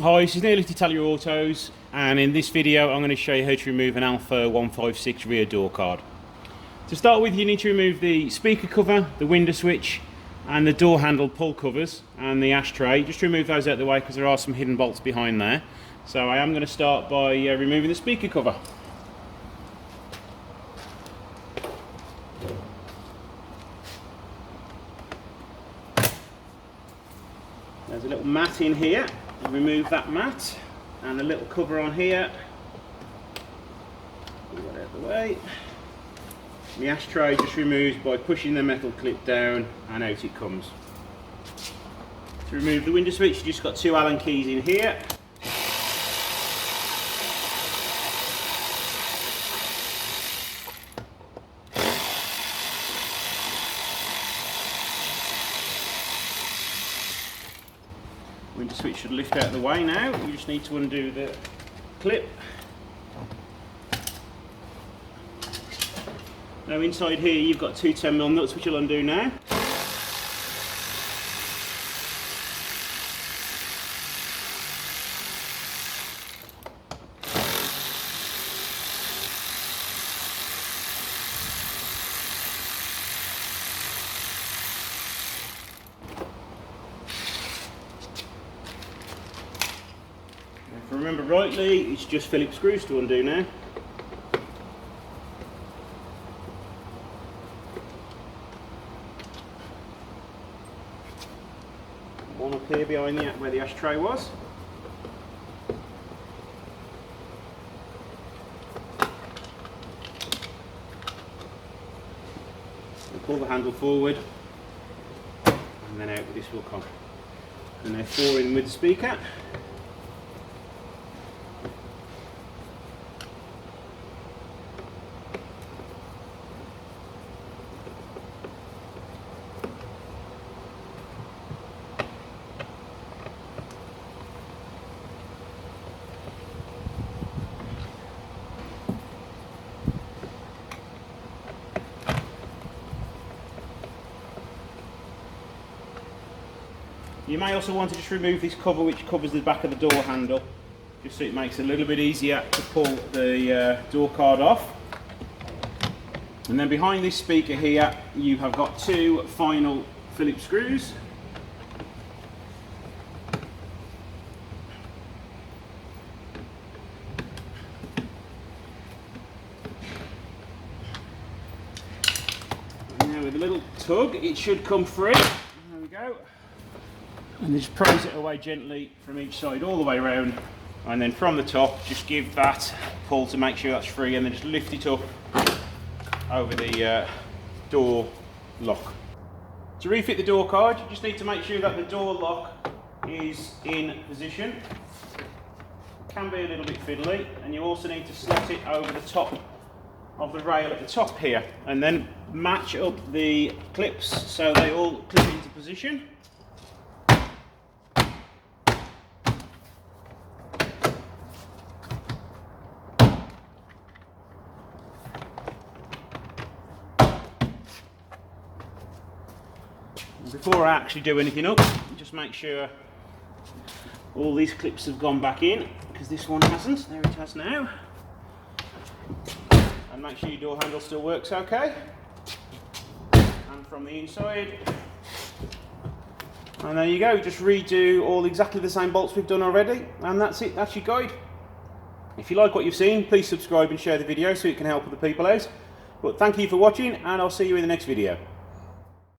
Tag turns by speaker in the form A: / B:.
A: Hi, this is Neil at Italia Autos, and in this video I'm going to show you how to remove an Alfa 156 rear door card. To start with, you need to remove the speaker cover, the window switch and the door handle pull covers and the ashtray. Just remove those out of the way because there are some hidden bolts behind there. So I am going to start by removing the speaker cover. There's a little mat in here. Remove that mat, and the little cover on here. Pull that out of the way. The ashtray just removes by pushing the metal clip down, and out it comes. To remove the window switch, you just got two Allen keys in here. Window switch should lift out of the way now. You just need to undo the clip. Now inside here you've got two 10mm nuts which you'll undo now. If I remember rightly, it's just Phillips screws to undo now. One up here behind where the ashtray was. And pull the handle forward, and then out this will come. And they're four in with the speaker. You may also want to just remove this cover which covers the back of the door handle, just so it makes it a little bit easier to pull the door card off. And then behind this speaker here you have got two final Phillips screws. And now with a little tug it should come free. There we go. And just prise it away gently from each side all the way around, and then from the top just give that pull to make sure that's free, and then just lift it up over the door lock. To refit the door card you just need to make sure that the door lock is in position. It can be a little bit fiddly, and you also need to slot it over the top of the rail at the top here, and then match up the clips so they all clip into position. Before I actually do anything up, just make sure all these clips have gone back in, because this one hasn't. There it has now. And make sure your door handle still works okay. And from the inside. And there you go, just redo all exactly the same bolts we've done already, and that's it, that's your guide. If you like what you've seen, please subscribe and share the video so it can help other people out. But thank you for watching, and I'll see you in the next video.